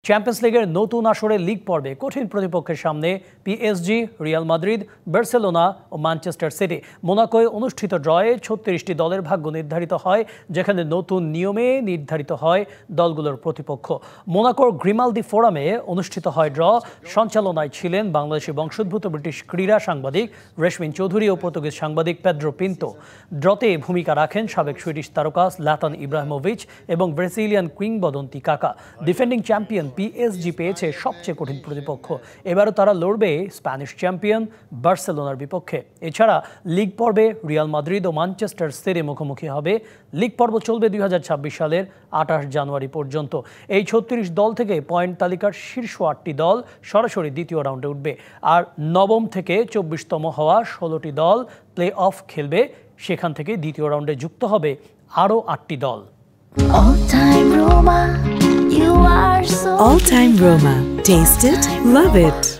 Champions লিগের নতুন আসরে লিগ পর্বে কঠিন প্রতিপক্ষের সামনে পিএসজি, রিয়াল মাদ্রিদ, বার্সেলোনা ও ম্যানচেস্টার সিটি। মোনাকোয় অনুষ্ঠিত ড্রয়ে ৩৬টি দলের ভাগ্য নির্ধারিত হয়, যেখানে নতুন নিয়মে নির্ধারিত হয় দলগুলোর প্রতিপক্ষ। মোনাকোর গ্রিমালদি ফোরামে অনুষ্ঠিত হয় ড্র। সঞ্চালনায় ছিলেন বাংলাদেশি বংশোদ্ভূত ব্রিটিশ ক্রীড়া সাংবাদিক রেশমিন চৌধুরী ও পর্তুগিজ সাংবাদিক পেদ্রো পিন্তো। ড্রতে ভূমিকা রাখেন সাবেক সুইডিশ তারকা জ্লাতান ইব্রাহিমোভিচ এবং ব্রাজিলিয়ান কিংবদন্তি কাকা। ডিফেন্ডিং চ্যাম্পিয়ন পিএসজি পেয়েছে সবচেয়ে কঠিন প্রতিপক্ষ। এবারও তারা লড়বে স্প্যানিশ চ্যাম্পিয়ন বার্সেলোনার বিপক্ষে। এছাড়া লিগ পর্বে রিয়াল মাদ্রিদ ও ম্যানচেস্টার সিটি মুখোমুখি হবে। লিগ পর্ব চলবে ২০২৬ সালের ২৮ জানুয়ারি পর্যন্ত। এই ৩৬ দল থেকে পয়েন্ট তালিকার শীর্ষ ৮টি দল সরাসরি দ্বিতীয় রাউন্ডে উঠবে, আর নবম থেকে ২৪তম হওয়া 16টি দল প্লে অফ খেলবে। সেখান থেকে দ্বিতীয় রাউন্ডে যুক্ত হবে আরও ৮টি দল। All time Roma. Taste it, love it.